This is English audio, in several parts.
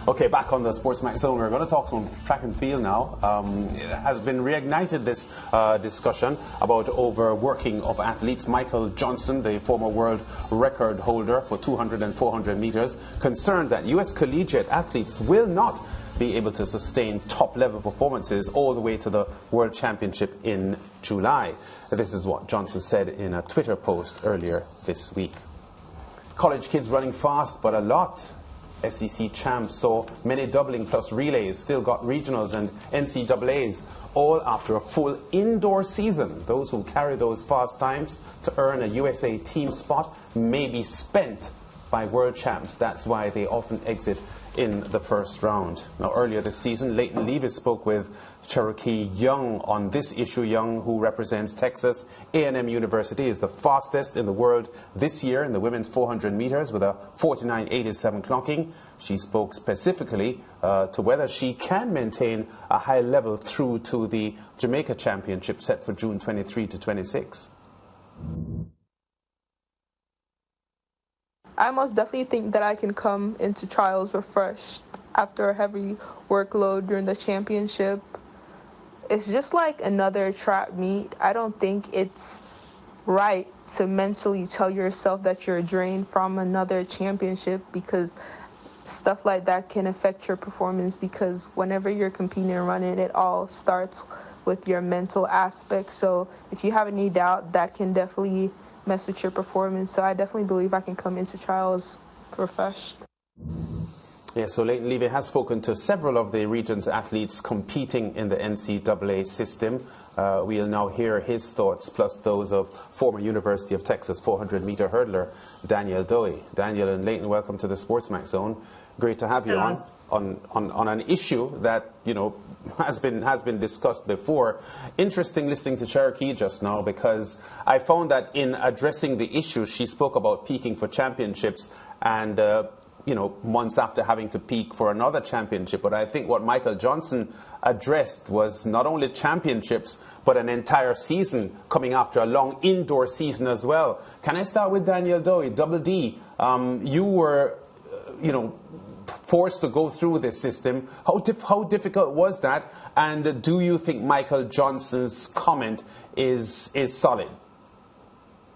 Okay, back on the Sports Max Zone, we're going to talk some track and field now. It has been reignited, this discussion about overworking of athletes. Michael Johnson, the former world record holder for 200 and 400 meters, concerned that U.S. collegiate athletes will not be able to sustain top-level performances all the way to the World Championship in July. This is what Johnson said in a Twitter post earlier this week. College kids running fast, but a lot. SEC champs saw many doubling plus relays, still got regionals and NCAAs, all after a full indoor season. Those who carry those fast times to earn a USA team spot may be spent by world champs. That's why they often exit in the first round. Now, earlier this season, Leighton Levis spoke with Cherokee Young on this issue. Young, who represents Texas A&M University, is the fastest in the world this year in the women's 400 meters with a 49.87 clocking. She spoke specifically to whether she can maintain a high level through to the Jamaica Championship set for June 23 to 26. I most definitely think that I can come into trials refreshed after a heavy workload during the championship. It's just like another track meet. I don't think it's right to mentally tell yourself that you're drained from another championship, because stuff like that can affect your performance, because whenever you're competing and running, it all starts with your mental aspect. So if you have any doubt, that can definitely mess with your performance. So I definitely believe I can come into trials refreshed. Yeah, so Leighton Levy has spoken to several of the region's athletes competing in the NCAA system. We'll now hear his thoughts, plus those of former University of Texas 400-meter hurdler Danielle Dowie. Danielle and Leighton, welcome to the Sports Max Zone. Great to have you on an issue that, you know, has been discussed before. Interesting listening to Cherokee just now, because I found that in addressing the issue, she spoke about peaking for championships and you know, months after having to peak for another championship. But I think what Michael Johnson addressed was not only championships, but an entire season coming after a long indoor season as well. Can I start with Danielle Dowie, Double D? You were, you know, forced to go through this system. How difficult was that? And do you think Michael Johnson's comment is solid?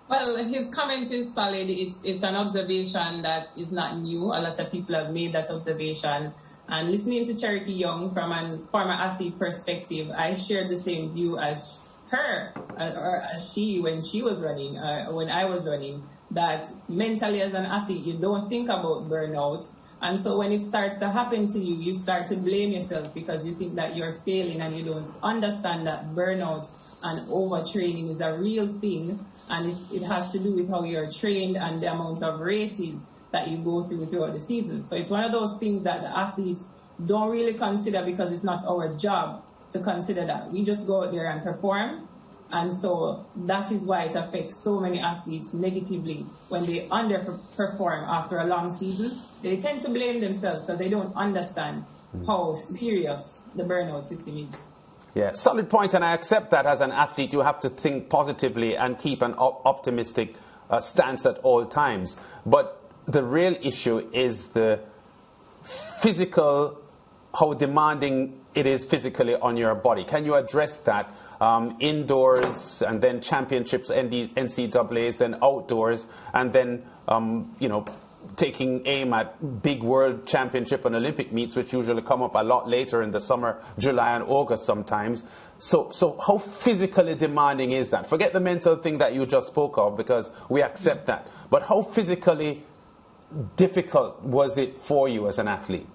Well, his comment is solid. It's an observation that is not new. A lot of people have made that observation. And listening to Cherokee Young from a former athlete perspective, I shared the same view as her, or as she when she was running, when I was running, that mentally as an athlete, you don't think about burnout. And so when it starts to happen to you, you start to blame yourself because you think that you're failing and you don't understand that burnout and overtraining is a real thing. And it has to do with how you're trained and the amount of races that you go through throughout the season. So it's one of those things that the athletes don't really consider, because it's not our job to consider that. We just go out there and perform. And so that is why it affects so many athletes negatively when they underperform after a long season. They tend to blame themselves because they don't understand how serious the burnout system is. Yeah, solid point, and I accept that as an athlete you have to think positively and keep an optimistic stance at all times. But the real issue is the physical, how demanding it is physically on your body. Can you address that? Indoors, and then championships, NCAAs, then outdoors, and then, you know, taking aim at big world championship and Olympic meets, which usually come up a lot later in the summer, July and August sometimes. So how physically demanding is that? Forget the mental thing that you just spoke of, because we accept that. But how physically difficult was it for you as an athlete?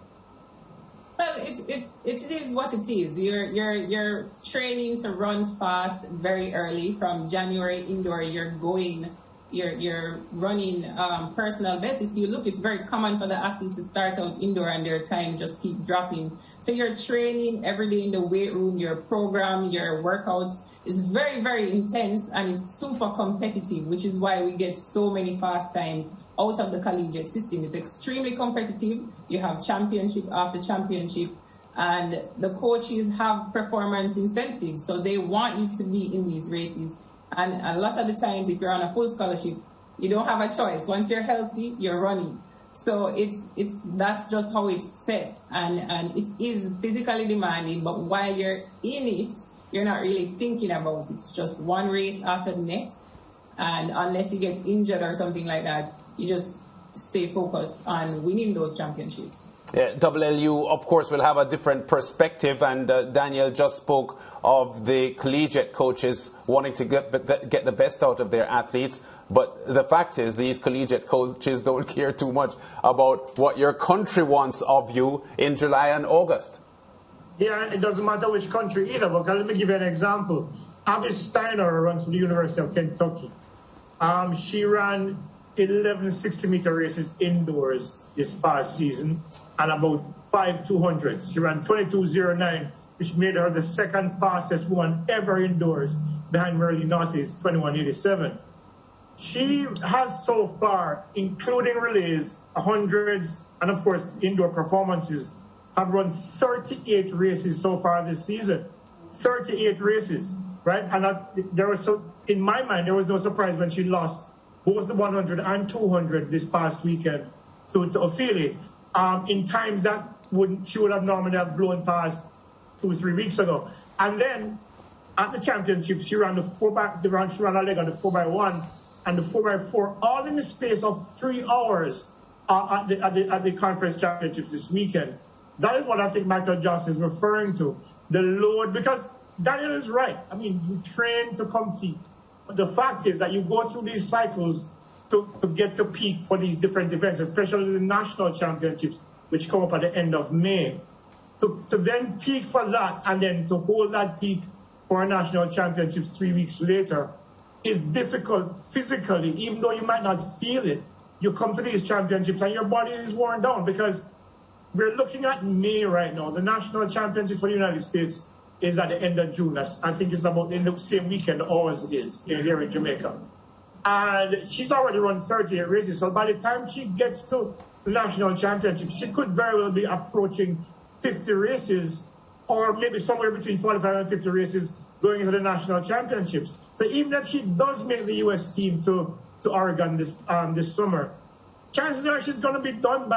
Well, it is what it is. You're training to run fast very early from January indoor. You're running personal best. If you look, it's very common for the athletes to start out indoor and their times just keep dropping. So you're training every day in the weight room. Your program, your workouts is very, very intense, and it's super competitive, which is why we get so many fast times out of the collegiate system. It's extremely competitive. You have championship after championship, and the coaches have performance incentives, so they want you to be in these races. And a lot of the times, if you're on a full scholarship, you don't have a choice. Once you're healthy, you're running. So that's just how it's set, and it is physically demanding. But while you're in it, you're not really thinking about it. It's just one race after the next, and unless you get injured or something like that, you just stay focused on winning those championships. Yeah, LLU, of course, will have a different perspective, and Danielle just spoke of the collegiate coaches wanting to get the best out of their athletes. But the fact is, these collegiate coaches don't care too much about what your country wants of you in July and August. Yeah, it doesn't matter which country either. But let me give you an example. Abby Steiner runs for the University of Kentucky. She ran 11 60-meter races indoors this past season and about 5 200s. She ran 22:09, which made her the second fastest woman ever indoors behind Merle Notty's 21:87. She has so far, including relays, 100s, and of course indoor performances, have run 38 races so far this season. 38 races, right? And in my mind, there was no surprise when she lost both the 100 and 200 this past weekend to Ophelia, in times that she would have normally have blown past 2 or 3 weeks ago. And then at the championship, she ran she ran a leg on the 4x1 and the 4x4, all in the space of 3 hours at the conference championships this weekend. That is what I think Michael Johnson is referring to. The load, because Daniel is right. I mean, you train to compete. But the fact is that you go through these cycles to get to peak for these different events, especially the national championships, which come up at the end of May. To then peak for that and then to hold that peak for a national championships 3 weeks later is difficult physically, even though you might not feel it. You come to these championships and your body is worn down because we're looking at May right now. The national championships for the United States is at the end of June. I think it's about in the same weekend ours is here in Jamaica. And she's already run 38 races. So by the time she gets to the national championship, she could very well be approaching 50 races, or maybe somewhere between 45 and 50 races going into the national championships. So even if she does make the U.S. team to Oregon this summer, chances are she's going to be done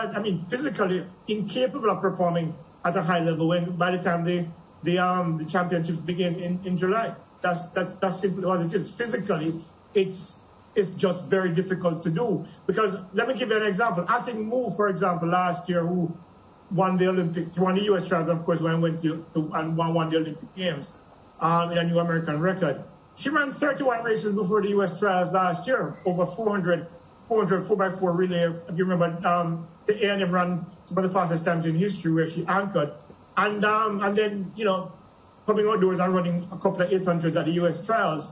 physically incapable of performing at a high level by the time the championships begin in July. That's simply what it is. Physically, it's just very difficult to do. Because let me give you an example. I think Moo, for example, last year, who won the Olympics, won the U.S. trials, of course, when I went and won the Olympic Games in a new American record. She ran 31 races before the U.S. trials last year, over 400 4x4 relay. If you remember, the A&M ran some of the fastest times in history where she anchored. And then, coming outdoors and running a couple of 800s at the U.S. trials.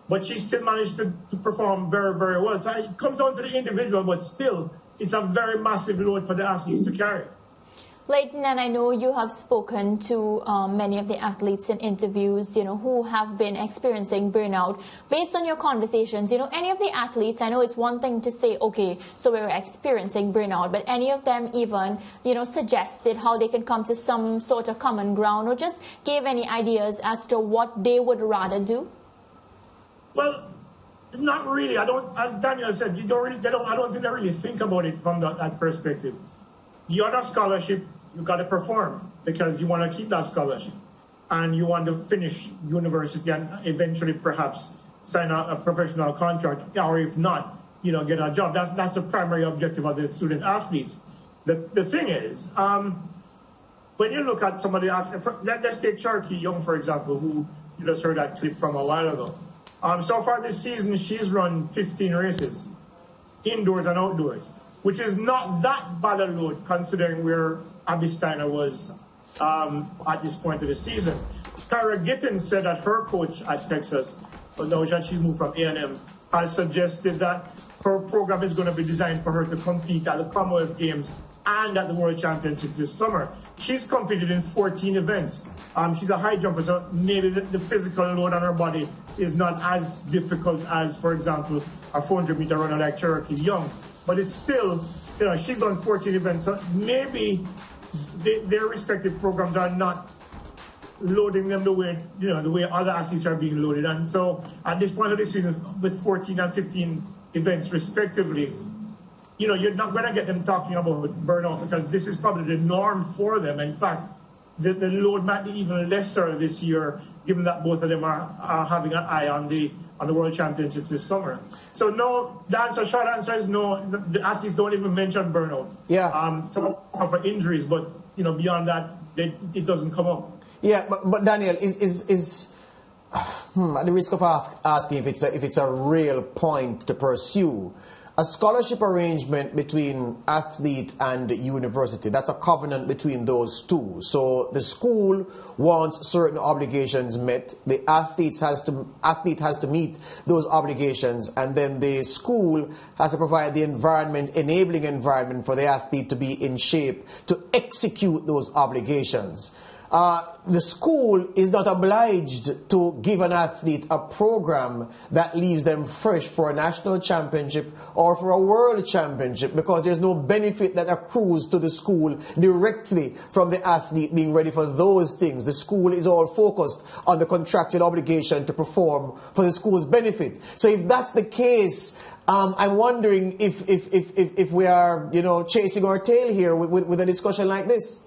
But she still managed to perform very, very well. So it comes down to the individual, but still, it's a very massive load for the athletes to carry. Leighton, and I know you have spoken to many of the athletes in interviews, who have been experiencing burnout. Based on your conversations, any of the athletes, I know it's one thing to say, okay, so we're experiencing burnout, but any of them even, suggested how they can come to some sort of common ground or just gave any ideas as to what they would rather do? Well, not really. As Daniel said, I don't think they really think about it from that perspective. You have a scholarship, you got to perform because you want to keep that scholarship and you want to finish university and eventually perhaps sign a professional contract, or if not, get a job. That's the primary objective of the student athletes. The thing is, when you look at some of the athletes, let's take Cherokee Young, for example, who you just heard that clip from a while ago. So far this season, she's run 15 races, indoors and outdoors, which is not that bad a load considering where Abby Steiner was at this point of the season. Tyra Gittins said that her coach at Texas, now that she's moved from A&M, has suggested that her program is going to be designed for her to compete at the Commonwealth Games and at the World Championships this summer. She's competed in 14 events. She's a high jumper, so maybe the physical load on her body is not as difficult as, for example, a 400-meter runner like Cherokee Young. But it's still, she's done 14 events, so maybe their respective programs are not loading them the way other athletes are being loaded. And so at this point of the season, with 14 and 15 events respectively, you're not going to get them talking about burnout because this is probably the norm for them. In fact, the load might be even lesser this year, given that both of them are having an eye on the World Championships this summer. So no, short answer is no. The athletes don't even mention burnout. Yeah. Some suffer injuries, but beyond that, it doesn't come up. Yeah, but Danielle, is at the risk of asking if it's a real point to pursue, a scholarship arrangement between athlete and university, that's a covenant between those two. So the school wants certain obligations met, the athlete has to meet those obligations, and then the school has to provide the enabling environment for the athlete to be in shape to execute those obligations. The school is not obliged to give an athlete a program that leaves them fresh for a national championship or for a world championship, because there's no benefit that accrues to the school directly from the athlete being ready for those things. The school is all focused on the contractual obligation to perform for the school's benefit. So if that's the case, I'm wondering if we are, chasing our tail here with a discussion like this.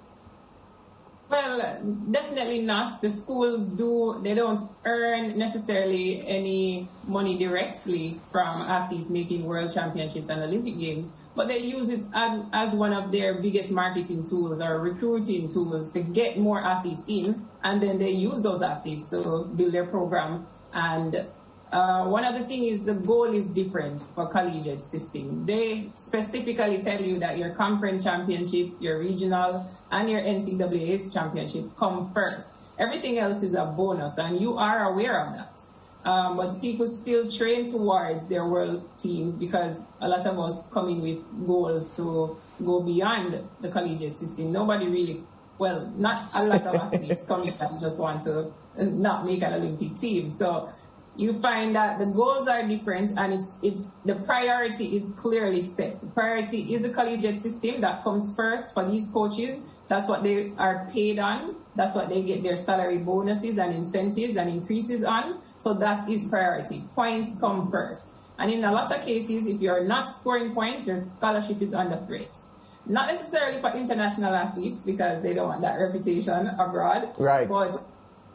Well, definitely not. The schools they don't earn necessarily any money directly from athletes making world championships and Olympic Games, but they use it as one of their biggest marketing tools or recruiting tools to get more athletes in, and then they use those athletes to build their program. And one other thing is the goal is different for collegiate system. They specifically tell you that your conference championship, your regional, and your NCAA championship come first. Everything else is a bonus, and you are aware of that. But people still train towards their world teams because a lot of us come in with goals to go beyond the collegiate system. Nobody really, not a lot of athletes come in and just want to not make an Olympic team. So you find that the goals are different, and it's the priority is clearly set. The priority is the collegiate system that comes first for these coaches. That's what they are paid on. That's what they get their salary bonuses and incentives and increases on. So that is priority. Points come first. And in a lot of cases, if you're not scoring points, your scholarship is under threat. Not necessarily for international athletes because they don't want that reputation abroad. Right. But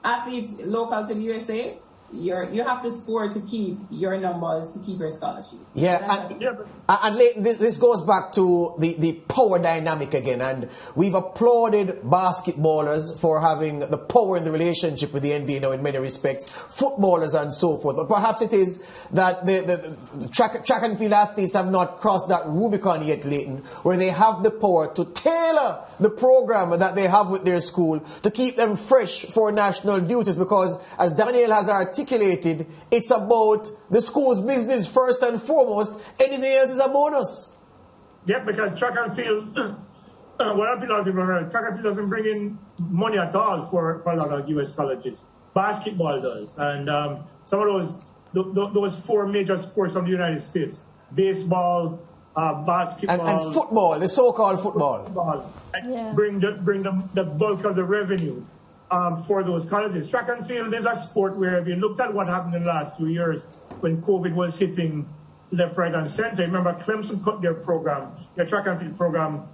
athletes local to the USA, you have to score to keep your numbers, to keep your scholarship. Yeah, and this goes back to the power dynamic again, and we've applauded basketballers for having the power in the relationship with the NBA now in many respects, footballers and so forth, but perhaps it is that the track and field athletes have not crossed that Rubicon yet, Leighton, where they have the power to tailor the program that they have with their school to keep them fresh for national duties, because as Danielle has articulated, it's about the school's business first and foremost. Anything else is a bonus. Yeah, because track and field, track and field doesn't bring in money at all for a lot of U.S. colleges. Basketball does, and some of those four major sports from the United States: baseball, basketball, and football, the so-called football. Yeah. Bring the bulk of the revenue for those colleges. Track and field is a sport where, if you looked at what happened in the last 2 years when COVID was hitting left, right, and center, remember Clemson cut their track and field program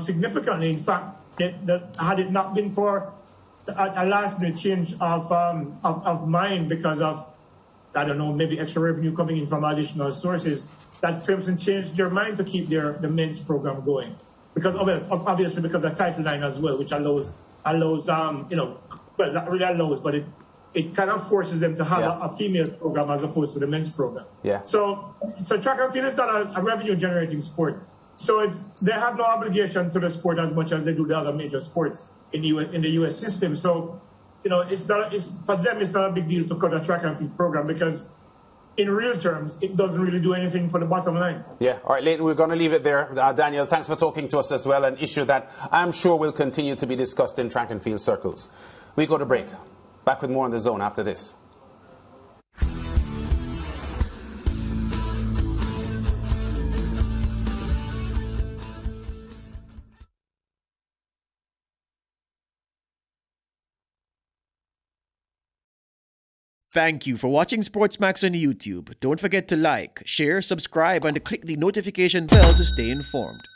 significantly. In fact, had it not been for a last-minute change of mind because of, I don't know, maybe extra revenue coming in from additional sources, that Clemson changed their mind to keep the men's program going. Because obviously because of Title IX as well, which allows not really allows, but it kind of forces them to have a female program as opposed to the men's program. Yeah. So track and field is not a revenue generating sport. So they have no obligation to the sport as much as they do the other major sports in the US system. So, for them, it's not a big deal to cut a track and field program because in real terms, it doesn't really do anything for the bottom line. Yeah. All right, Leighton, we're going to leave it there. Danielle, thanks for talking to us as well, an issue that I'm sure will continue to be discussed in track and field circles. We go to break. Back with more on The Zone after this. Thank you for watching SportsMax on YouTube. Don't forget to like, share, subscribe, and click the notification bell to stay informed.